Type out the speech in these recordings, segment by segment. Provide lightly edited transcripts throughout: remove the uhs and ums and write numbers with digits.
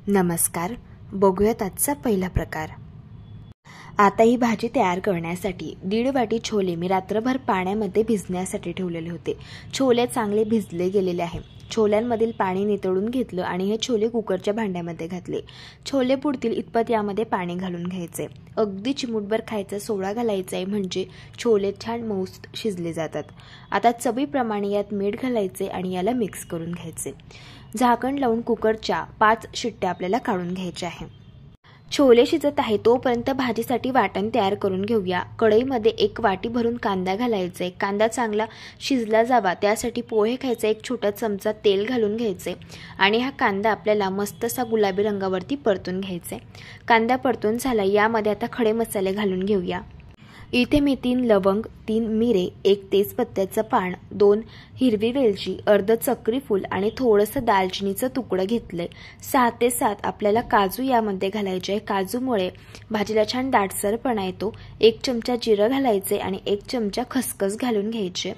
नमस्कार, बघूयात आजचा पहिला प्रकार। आता ही भाजी तयार करण्यासाठी 1.5 वाटी छोले मी रात्रभर पाण्यामध्ये भिजण्यासाठी ठेवलेले होते। छोले चांगले भिजले गेलेले आहे। छोल्यांमधील पाणी नितळून घेतलं आणि हे छोले कुकरच्या भांड्यामध्ये घातले। छोले बुडतील इतपत यामध्ये पाणी घालून घ्यायचे। अगदी चिमूटभर खायचा सोडा घालायचा आहे म्हणजे छोले छान मऊसूत शिजले जातात। आता चवीप्रमाणे यात मीठ घालायचे आणि याला मिक्स करून घ्यायचे। झाकण लावून कुकरच्या 5 शिट्ट्या आपल्याला काढून घ्यायच्या आहे। छोले शिजत आहे तोपर्यंत भाजीसाठी वाटण तयार करून घेऊया। कढईमध्ये 1 वाटी भरून कांदा घालायचा आहे। कांदा चांगला शिजला जावा त्यासाठी पोहे खायचा 1 छोटा चमचा तेल घालून घ्यायचे आणि हा कांदा आपल्याला मस्तसा गुलाबी रंगावरती परतून घ्यायचा। कांदा परतून झाला, यामध्ये आता खडे मसाले घालून घेऊया। इथे मी 3 लवंग, 3 मिरे, 1 तेजपत्त्याचं पान, 2 हिरवी वेलची, अर्ध चक्री फूल आणि थोडंसं दालचिनीचं तुकडं घेतलंय। 6 ते 7 आपल्याला काजू यामध्ये घालायचे आहे। काजूमुळे भाजीला छान दाटसरपणा येतो। 1 चमचा जिरं घालायचे आणि 1 चमचा खसखस घालून घ्यायचे।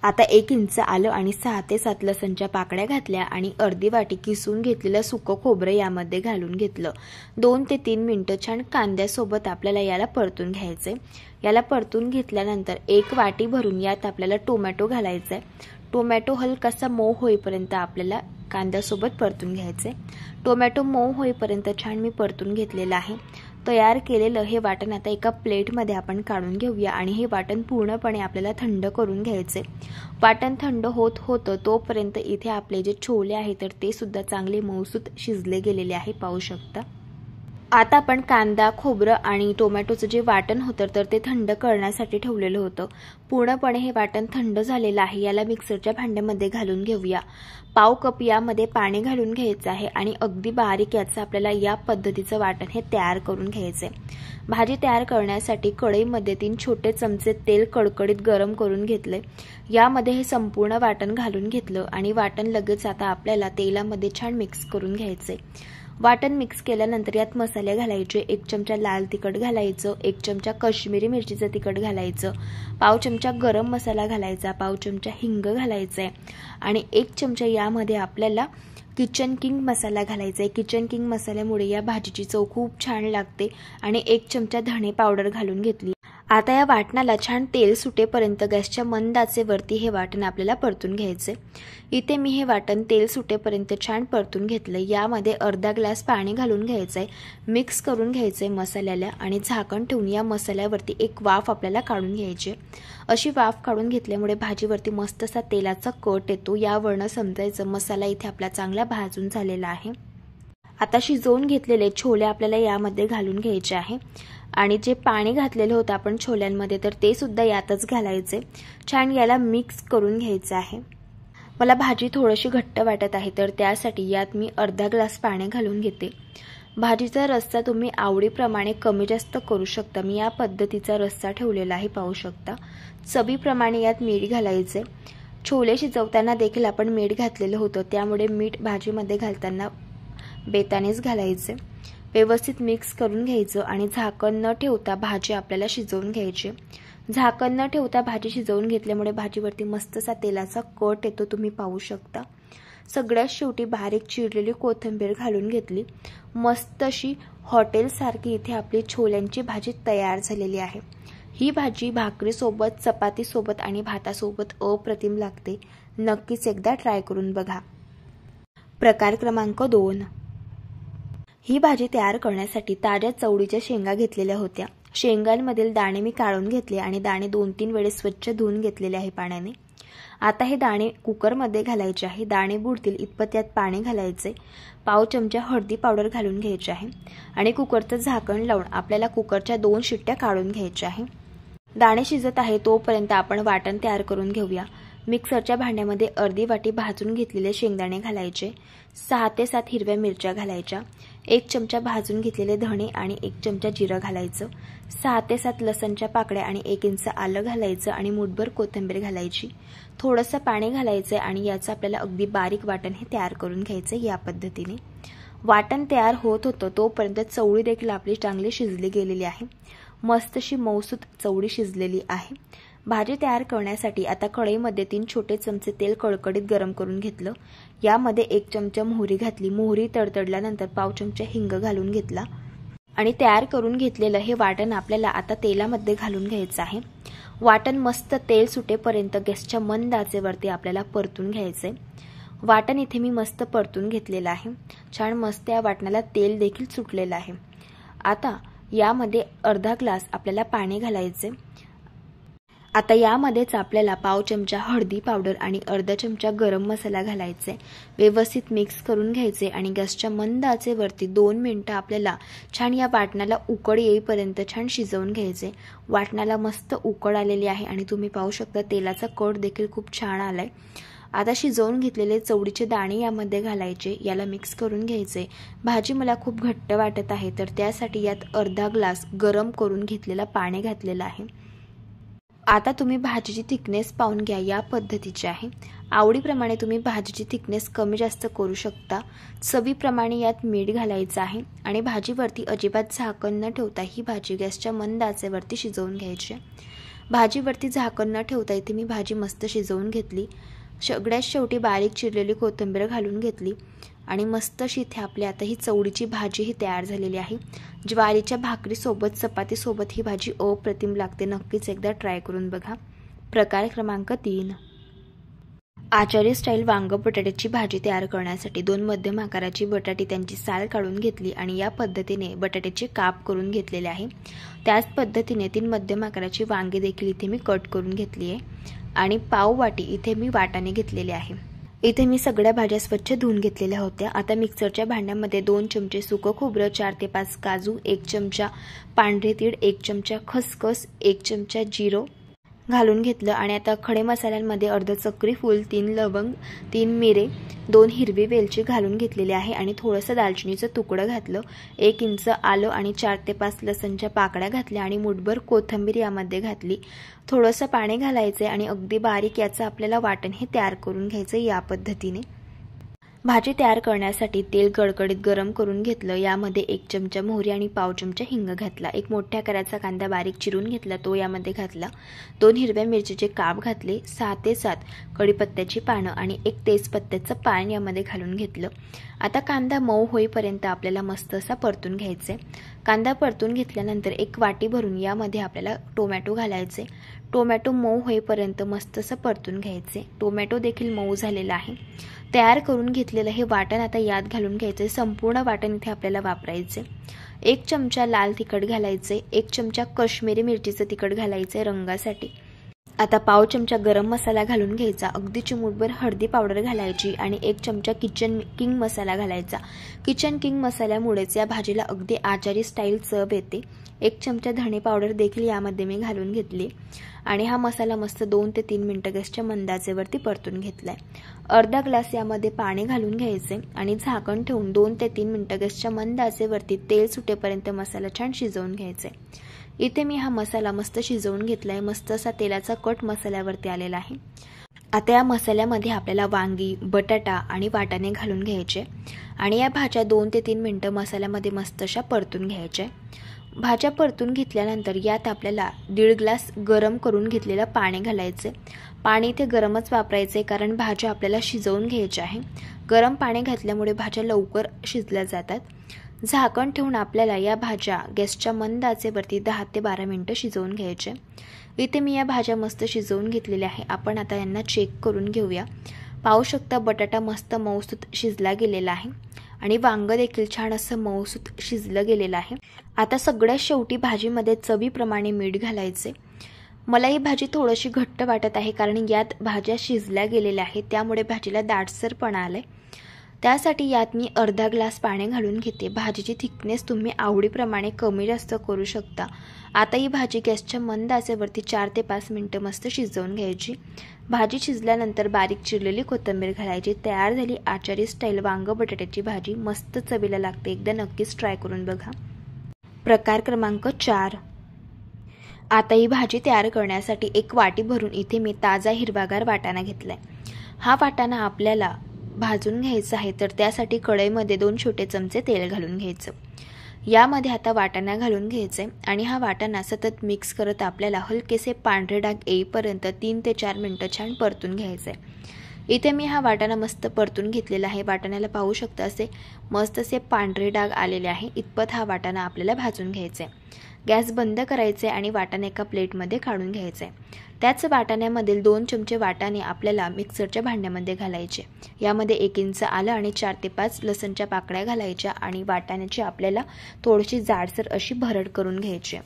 आता 1 इंच आलं आणि 6 ते 7 लसणच्या पाकळ्या घातल्या आणि अर्धी वाटी किसून घेतलेलं सुकं खोबरं यामध्ये घालून घेतलं। 2 ते 3 मिनिटं छान कांद्यासोबत आपल्याला याला परतून घ्यायचे। याला परतून घेतल्यानंतर 1 वाटी भरून यात आपल्याला टोमॅटो घालायचा आहे। टोमॅटो हलकासा मऊ होईपर्यंत आपल्याला कांद्यासोबत परतून घ्यायचे। टोमॅटो मऊ होईपर्यंत छान मी परतून घेतलेलं आहे। तयार केलेलं हे वाटण आता एका प्लेटमध्ये आपण काढून घेऊया आणि हे वाटण पूर्णपणे आपल्याला थंड करून घ्यायचे। वाटण थंड होतं तोपर्यंत इथे आपले जे छोले आहेत तर ते सुद्धा चांगले मऊसूत शिजले गेलेले आहे, पाहू शकता। आता आपण कांदा, खोबरं आणि टोमॅटोचं जे वाटण होतं तर ते थंड करण्यासाठी ठेवलेलं होतं। पूर्णपणे हे वाटण थंड झालेलं आहे। याला मिक्सरच्या भांड्यामध्ये घालून घेऊया। पाव कप यामध्ये पाणी घालून घ्यायचं आहे आणि अगदी बारीक याचं आपल्याला या पद्धतीचं वाटण हे तयार करून घ्यायचे। भाजी तयार करण्यासाठी कढईमध्ये 3 छोटे चमचे तेल कडकडीत गरम करून घेतले। यामध्ये हे संपूर्ण वाटण घालून घेतलं आणि वाटण लगेच आता आपल्याला तेलामध्ये छान मिक्स करून घ्यायचे। वाटण मिक्स केल्यानंतर यात मसाले घालायचे। 1 चमचा लाल तिखट घालायचं, 1 चमचा काश्मीरी मिरचीचं तिखट घालायचं, पाव चमचा गरम मसाला घालायचा, पाव चमचा हिंग घालायचा आणि 1 चमचा यामध्ये आपल्याला किचन किंग मसाला घालायचा आहे। किचन किंग मसाल्यामुळे या भाजीची चव खूप छान लागते आणि 1 चमचा धणे पावडर घालून घेतली। आता या वाटणाला छान तेल सुटेपर्यंत गॅसच्या मंद आचेवरती हे वाटण आपल्याला परतून घ्यायचे। इथे मी हे वाटण तेल सुटेपर्यंत छान परतून घेतलं। यामध्ये अर्धा ग्लास पाणी घालून घ्यायचंय, मिक्स करून घ्यायचंय मसाल्याला आणि झाकण ठेवून या मसाल्यावरती 1 वाफ आपल्याला काढून घ्यायची। अशी वाफ काढून घेतल्यामुळे भाजीवरती मस्त असा तेलाचा कट येतो। यावरनं समजायचं मसाला इथे आपला चांगला भाजून झालेला आहे। आता शिजवून घेतलेले छोले आपल्याला यामध्ये घालून घ्यायचे आहे आणि जे पाणी घातलेलं होतं आपण छोल्यांमध्ये तर ते सुद्धा यातच घालायचे। छान याला मिक्स करून घ्यायचं आहे। मला भाजी थोडीशी घट्ट वाटत आहे तर त्यासाठी यात मी अर्धा ग्लास पाणी घालून घेते। भाजीचा रस्सा तुम्ही आवडीप्रमाणे कमी जास्त करू शकता। मी या पद्धतीचा रस्सा ठेवलेला आहे, पाहू शकता। चवीप्रमाणे यात मीठ घालायचे। छोले शिजवताना देखील आपण मीठ घातलेलं होतं त्यामुळे मीठ भाजीमध्ये घालताना बेतानेच घालायचे। व्यवस्थित मिक्स करून घ्यायचं आणि झाकण न ठेवता भाजी आपल्याला शिजवून घ्यायची। झाकण न ठेवता भाजी शिजवून घेतल्यामुळे भाजीवरती मस्तसा तेलाचा कट येतो, तुम्ही पाहू शकता। सगळ्यात शेवटी बारीक चिरलेली कोथिंबीर घालून घेतली। मस्त अशी हॉटेलसारखी इथे आपली छोल्यांची भाजी तयार झालेली आहे। ही भाजी भाकरीसोबत, चपातीसोबत आणि भातासोबत अप्रतिम लागते। नक्कीच एकदा ट्राय करून बघा। प्रकार क्रमांक 2। ही भाजी तयार करण्यासाठी ताज्या चवळीच्या शेंगा घेतलेल्या होत्या। शेंगांमधील दाणे मी काढून घेतले आणि दाणे 2-3 वेळेस स्वच्छ धुवून घेतलेले आहे पाण्याने। आता हे दाणे कुकरमध्ये घालायचे आहे। दाणे बुडतील इतपत यात पाणी घालायचे। पाव चमचा हळदी पावडर घालून घ्यायची आहे आणि कुकरचं झाकण लावून आपल्याला कुकरच्या 2 शिट्ट्या काढून घ्यायच्या आहे। दाणे शिजत आहे तोपर्यंत आपण वाटण तयार करून घेऊया। मिक्सरच्या भांड्यामध्ये अर्धी वाटी भाजून घेतलेले शेंगदाणे घालायचे, 6 ते 7 हिरव्या मिरच्या घालायच्या, 1 चमचा भाजून घेतलेले धणे आणि 1 चमचा जिरं घालायचं, 6 ते 7 लसणच्या पाकळ्या आणि 1 इंच आलं घालायचं आणि मुठभर कोथिंबीर घालायची। थोडंसं पाणी घालायचं आणि याचं आपल्याला अगदी बारीक वाटण हे तयार करून घ्यायचं। या पद्धतीने वाटण तयार होत होतं तोपर्यंत चवळी देखील आपली चांगली शिजली गेलेली आहे। मस्त अशी मऊसूत चवळी शिजलेली आहे। भाजी तयार करण्यासाठी आता कढईमध्ये 3 छोटे चमचे तेल कडकडीत गरम करून घेतलं। यामध्ये 1 चमचा मोहरी घातली। मोहरी तडतडल्यानंतर पाव चमचा हिंग घालून घेतला आणि तयार करून घेतलेलं हे वाटण आपल्याला आता तेलामध्ये घालून घ्यायचं आहे। वाटण मस्त तेल सुटेपर्यंत गॅसच्या मंद आचेवरती आपल्याला परतून घ्यायचंय। वाटण इथे मी मस्त परतून घेतलेलं आहे। छान मस्त या वाटणाला तेल देखील सुटलेलं आहे। आता यामध्ये अर्धा ग्लास आपल्याला पाणी घालायचे। आता यामध्येच आपल्याला पाव चमचा हळदी पावडर आणि अर्धा चमचा गरम मसाला घालायचे। व्यवस्थित मिक्स करून घ्यायचे आणि गॅसच्या मंद आचेवरती 2 मिनिटं आपल्याला छान या वाटणाला उकळ येईपर्यंत छान शिजवून घ्यायचे। वाटणाला मस्त उकळ आलेली आहे आणि तुम्ही पाहू शकता तेलाचा कट देखील खूप छान आलाय। आता शिजवून घेतलेले चवळीचे दाणे यामध्ये घालायचे, याला मिक्स करून घ्यायचे। भाजी मला खूप घट्ट वाटत आहे तर त्यासाठी यात अर्धा ग्लास गरम करून घेतलेला पाणी घातलेलं आहे। आता तुम्ही भाजीची थिकनेस पाहून घ्या, या पद्धतीची आहे। आवडीप्रमाणे तुम्ही भाजीची थिकनेस कमी जास्त करू शकता। चवीप्रमाणे यात मीठ घालायचं आहे आणि भाजीवरती अजिबात झाकण न ठेवता ही भाजी गॅसच्या मंद आचेवरती शिजवून घ्यायची। भाजीवरती झाकण न ठेवता इथे मी भाजी मस्त शिजवून घेतली। सगळ्यात शेवटी बारीक चिरलेली कोथिंबीर घालून घेतली आणि मस्त अशी इथे आपली आता ही चवळीची भाजी ही तयार झालेली आहे। ज्वारीच्या भाकरीसोबत चपातीसोबत ही भाजी अप्रतिम लागते, नक्कीच एकदा ट्राय करून बघा। प्रकार क्रमांक 3, आचारी स्टाईल वांग बटाट्याची भाजी तयार करण्यासाठी 2 मध्यम आकाराची बटाटी त्यांची साल काढून घेतली आणि या पद्धतीने बटाट्याचे काप करून घेतलेले आहे। त्याच पद्धतीने 3 मध्यम आकाराची वांगी देखील इथे मी कट करून घेतली आहे आणि पाव वाटी इथे मी वाटाणे घेतलेले आहे। इथे मी सगळ्या भाज्या स्वच्छ धुवून घेतलेल्या होत्या। आता मिक्सरच्या भांड्यामध्ये 2 चमचे सुकं खोबरं, 4 ते 5 काजू, 1 चमचा पांढरे तीळ, 1 चमचा खसखस, 1 चमचा जिरं घालून घेतलं आणि आता खडे मसाल्यांमध्ये अर्धा चक्री फूल, 3 लवंग, 3 मिरे, 2 हिरवी वेलची घालून घेतलेली आहे आणि थोडंसं दालचिनीचं तुकडं घातलं। 1 इंच आलं आणि 4 ते 5 लसणच्या पाकळ्या घातल्या आणि मुठभर कोथिंबीर यामध्ये घातली। थोडंसं पाणी घालायचं आणि अगदी बारीक याचं आपल्याला वाटण हे तयार करून घ्यायचं या पद्धतीने। भाजी तयार करण्यासाठी तेल कडकडीत गरम करून घेतलं। यामध्ये 1 चमचा मोहरी आणि पाव चमचा हिंग घातला। 1 मोठ्या आकाराचा कांदा बारीक चिरून घेतला, तो यामध्ये घातला। 2 हिरव्या मिरचीचे काप घातले, 6 ते 7 कढीपत्त्याची पानं आणि 1 तेजपत्त्याचं पान यामध्ये घालून घेतलं। आता कांदा मऊ होईपर्यंत आपल्याला मस्त असा परतून घ्यायचे। कांदा परतून घेतल्यानंतर 1 वाटी भरून यामध्ये आपल्याला टोमॅटो घालायचे। टोमॅटो मऊ होईपर्यंत मस्त असं परतून घ्यायचे। टोमॅटो देखील मऊ झालेला आहे। तयार करून घेतलेलं हे वाटण आता यात घालून घ्यायचे। संपूर्ण वाटण इथे आपल्याला वापरायचे। 1 चमचा लाल तिखट घालायचे, 1 चमचा काश्मीरी मिरचीचं तिखट घालायचे रंगासाठी। आता पाव चमचा गरम मसाला घालून घ्यायचा, अगदी चिमूटभर हळदी पावडर घालायची आणि 1 चमचा किचन किंग मसाला घालायचा। किचन किंग मसाल्यामुळेच या भाजीला अगदी आचारी स्टाईल चव येते। 1 चमचा धणे पावडर देखील यामध्ये मी घालून घेतली आणि हा मसाला मस्त 2 ते 3 मिनिटं गॅसच्या मंद आचेवरती परतून घेतलाय। अर्धा ग्लास यामध्ये पाणी घालून घ्यायचे आणि झाकण ठेवून 2 ते 3 मिनिटं गॅसच्या मंद आचेवरती तेल सुटेपर्यंत मसाला छान शिजवून घ्यायचे। इथे मी हा मसाला मस्त शिजवून घेतलाय। मस्त असा तेलाचा कट मसाल्यावरती आलेला आहे। आता या मसाल्यामध्ये आपल्याला वांगी, बटाटा आणि वाटाणे घालून घ्यायचे आणि या भाज्या 2 ते 3 मिनिटं मसाल्यामध्ये मस्त अशा परतून घ्यायच्या। भाज्या परतून घेतल्यानंतर यात आपल्याला 1.5 ग्लास गरम करून घेतलेलं पाणी घालायचे। पाणी ते गरमच वापरायचे कारण भाज्या आपल्याला शिजवून घ्यायच्या आहे। गरम पाणी घातल्यामुळे भाज्या लवकर शिजल्या जातात। झाकण ठेवून आपल्याला या भाज्या गॅसच्या मंद आचेवरती 10 ते 12 मिनिटं शिजवून घ्यायचे। इथे मी या भाज्या मस्त शिजवून घेतलेल्या आहे। आपण आता यांना चेक करून घेऊया। पाहू शकता बटाटा मस्त मऊसूत शिजला गेलेला आहे आणि वांग देखील छान असं मऊसूत शिजलं गेलेलं आहे। आता सगळ्यात शेवटी भाजीमध्ये चवीप्रमाणे मीठ घालायचे। मला ही भाजी थोडीशी घट्ट वाटत आहे कारण यात भाज्या शिजल्या गेलेल्या आहेत, त्यामुळे भाजीला दाटसरपणा आलाय। त्यासाठी यात मी अर्धा ग्लास पाणी घालून घेते। भाजीची थिकनेस तुम्ही आवडीप्रमाणे कमी जास्त करू शकता। आता ही भाजी गॅसच्या मंद आचेवरती 4 ते 5 मिनिटं मस्त शिजवून घ्यायची। भाजी शिजल्यानंतर बारीक चिरलेली कोथिंबीर घालायची। तयार झाली आचारी स्टाईल वांग बटाट्याची भाजी। मस्त चवीला लागते, एकदा नक्कीच ट्राय करून बघा। प्रकार क्रमांक 4, आता ही भाजी तयार करण्यासाठी 1 वाटी भरून इथे मी ताजा हिरवागार वाटाणा घेतलाय। हा वाटाणा आपल्याला भाजून घ्यायचा आहे, तर त्यासाठी कढईमध्ये 2 छोटे चमचे तेल घालून घ्यायचं। यामध्ये आता वाटाणा घालून घ्यायचे आणि हा वाटाणा सतत मिक्स करत आपल्याला हलकेसे पांढरे डाग येईपर्यंत 3 ते 4 मिनिटं छान परतून घ्यायचे। इथे मी हा वाटाणा मस्त परतून घेतलेला आहे। वाटाण्याला पाहू शकता असे मस्त असे पांढरे डाग आलेले आहे। इतपत हा वाटाणा आपल्याला भाजून घ्यायचा आहे। गॅस बंद करायचे आणि वाटाणे एका प्लेटमध्ये काढून घ्यायचे। त्याच वाटाण्यामधील 2 चमचे वाटाणे आपल्याला मिक्सरच्या भांड्यामध्ये घालायचे। यामध्ये 1 इंच आलं आणि 4 ते 5 लसणच्या पाकळ्या घालायच्या आणि वाटाण्याची आपल्याला थोडीशी जाडसर अशी भरड करून घ्यायची।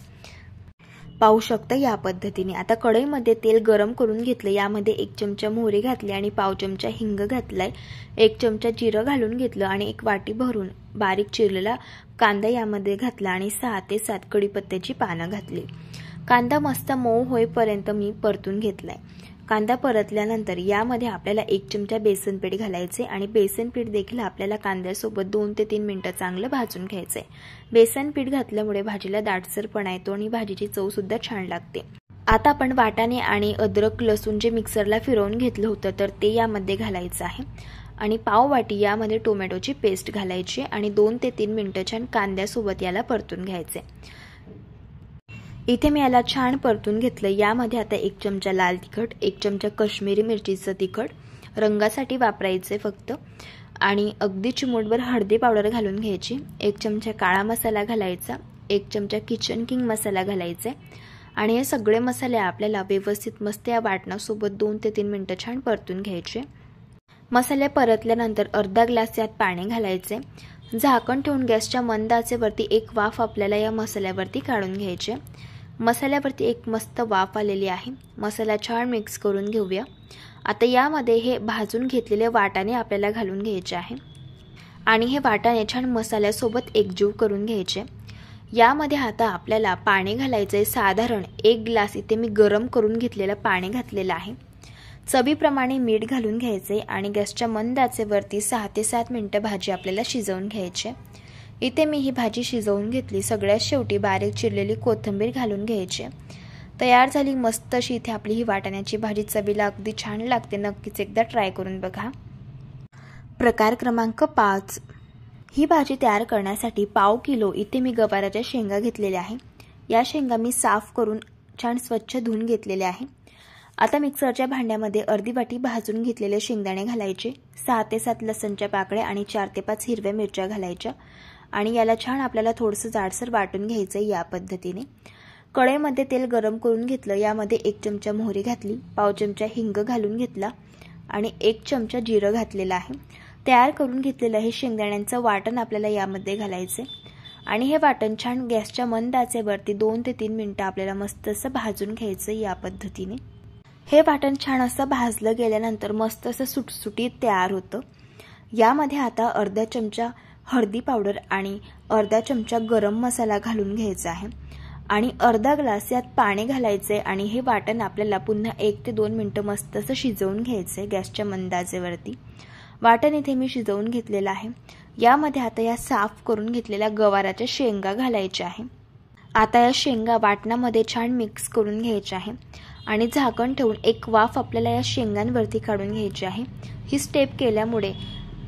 पाहू शकता या पद्धतीने। आता कढईमध्ये तेल गरम करून घेतले। यामध्ये 1 चमचा मोहरी घातली आणि पाव चमचा हिंग घातलाय। 1 चमचा जिरं घालून घेतलं आणि 1 वाटी भरून बारीक चिरलेला कांदा यामध्ये घातला आणि 6 ते 7 कढीपत्त्याची पानं घातली। कांदा मस्त मऊ होईपर्यंत मी परतून घेतलाय। कांदा परतल्यानंतर यामध्ये आपल्याला 1 चमचा बेसन पीठ घालायचे आणि बेसन पीठ देखील आपल्याला कांद्यासोबत 2 ते 3 मिनिटं चांगलं भाजून घ्यायचंय। बेसन पीठ घातल्यामुळे भाजीला दाटसरपणा येतो आणि भाजीची चव सुद्धा छान लागते। आता आपण वाटाणे आणि अद्रक लसूण जे मिक्सरला फिरवून घेतलं होतं तर ते यामध्ये घालायचं आहे आणि पाव वाटी यामध्ये टोमॅटोची पेस्ट घालायची आणि 2 ते 3 मिनिटं छान कांद्यासोबत याला परतून घ्यायचे। इथे मी याला छान परतून घेतलं। यामध्ये आता 1 चमचा लाल तिखट, 1 चमचा काश्मीरी मिरचीचं तिखट रंगासाठी वापरायचे फक्त आणि अगदी चिमूटभर हळदी पावडर घालून घ्यायची। 1 चमचा काळा मसाला घालायचा, 1 चमचा किचन किंग मसाला घालायचा आणि हे सगळे मसाले आपल्याला व्यवस्थित मस्त या वाटणासोबत 2 ते 3 मिनिटं छान परतून घ्यायचे। मसाले परतल्यानंतर अर्धा ग्लास यात पाणी घालायचे। झाकण ठेवून गॅसच्या मंद आचेवरती 1 वाफ आपल्याला या मसाल्यावरती काढून घ्यायचे। मसाल्यावरती एक मस्त वाफ आलेली आहे। मसाला छान मिक्स करून घेऊया। आता यामध्ये हे भाजून घेतलेले वाटाणे आपल्याला घालून घ्यायचे आहे आणि हे वाटाणे छान मसाल्यासोबत एकजीव करून घ्यायचे। यामध्ये आता आपल्याला पाणी घालायचे। साधारण 1 ग्लास इथे मी गरम करून घेतलेलं पाणी घातलेलं आहे। चवीप्रमाणे मीठ घालून घ्यायचे आणि गॅसच्या मंद आचेवरती 6 ते 7 मिनिटं भाजी आपल्याला शिजवून घ्यायची। इथे मी ही भाजी शिजवून घेतली। सगळ्यात शेवटी बारीक चिरलेली कोथिंबीर घालून घ्यायची। तयार झाली मस्त अशी इथे आपली ही वाटाण्याची भाजी। चवीला अगदी छान लागते। नक्कीच एकदा ट्राय करून बघा। प्रकार क्रमांक 5। ही भाजी तयार करण्यासाठी पाव किलो इथे मी गवाराच्या शेंगा घेतलेल्या आहे। या शेंगा मी साफ करून छान स्वच्छ धुवून घेतलेल्या आहे। आता मिक्सरच्या भांड्यामध्ये अर्धी वाटी भाजून घेतलेले शेंगदाणे घालायचे, 6 ते 7 लसणच्या पाकळ्या आणि 4 ते 5 हिरव्या मिरच्या घालायच्या आणि याला छान आपल्याला थोडंसं जाडसर वाटून घ्यायचं या पद्धतीने। कढईमध्ये तेल गरम करून घेतलं। यामध्ये 1 चमचा मोहरी घातली, पाव चमचा हिंग घालून घेतला आणि 1 चमचा जिरं घातलेलं आहे। तयार करून घेतलेलं हे शेंगदाण्यांचं वाटण आपल्याला यामध्ये घालायचे आणि हे वाटण छान गॅसच्या मंद आचेवरती 2 ते 3 मिनिटं आपल्याला मस्त असं भाजून घ्यायचं या पद्धतीने। हे वाटण छान असं भाजलं गेल्यानंतर मस्त असं सुटसुटीत तयार होतं। यामध्ये आता अर्धा चमचा हळदी पावडर आणि अर्धा चमचा गरम मसाला घालून घ्यायचा आहे आणि अर्धा ग्लास यात पाणी घालायचे आणि हे वाटण आपल्याला पुन्हा 1 ते 2 मिनिटं मस्त असं शिजवून घ्यायचे गॅसच्या मंद आचेवरती। वाटण इथे मी शिजवून घेतलेलं आहे। यामध्ये आता या साफ करून घेतलेल्या गवाराच्या शेंगा घालायच्या आहे। आता या शेंगा वाटणामध्ये छान मिक्स करून घ्यायच्या आहे आणि झाकण ठेवून 1 वाफ आपल्याला या शेंगांवरती काढून घ्यायची आहे। ही स्टेप केल्यामुळे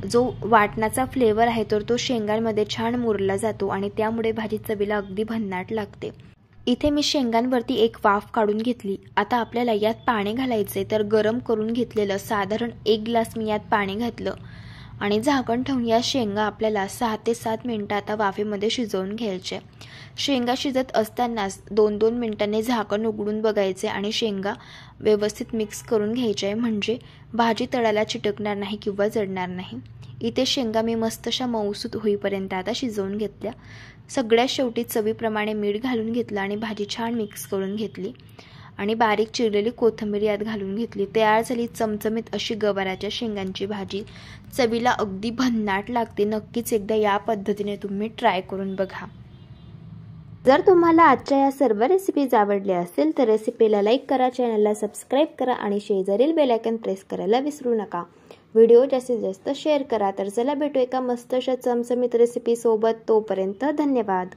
जो वाटणाचा फ्लेवर आहे तर तो शेंगांमध्ये छान मुरला जातो आणि त्यामुळे भाजी चवीला अगदी भन्नाट लागते। इथे मी शेंगांवरती 1 वाफ काढून घेतली। आता आपल्याला यात पाणी घालायचे तर गरम करून घेतलेलं साधारण 1 ग्लास मी यात पाणी घातलं आणि झाकण ठेवून या शेंगा आपल्याला 6 ते 7 मिनिटं आता वाफेमध्ये शिजवून घ्यायचे। शेंगा शिजत असतानाच 2-2 मिनिटांनी झाकण उघडून बघायचे आणि शेंगा व्यवस्थित मिक्स करून घ्यायचे म्हणजे भाजी तळाला चिटकणार नाही किंवा जळणार नाही। इथे शेंगा मी मस्त अशा मऊसूत होईपर्यंत आता शिजवून घेतल्या। सगळ्यात शेवटी चवीप्रमाणे मीठ घालून घेतलं आणि भाजी छान मिक्स करून घेतली आणि बारीक चिरलेली कोथिंबीर यात घालून घेतली। तयार झाली चमचमीत अशी गवाराच्या शेंगांची भाजी। चवीला अगदी भन्नाट लागते। नक्कीच एकदा या पद्धतीने तुम्ही ट्राय करून बघा। जर तुम्हाला आजच्या या सर्व रेसिपीज आवडल्या असेल तर रेसिपीला लाईक करा, चॅनलला सबस्क्राईब करा आणि शेजारील बेल आयकॉन प्रेस करायला विसरू नका। व्हिडिओ जास्तीत जास्त शेअर करा। तर चला भेटू एका मस्त अशा चमचमीत रेसिपी सोबत। तोपर्यंत धन्यवाद।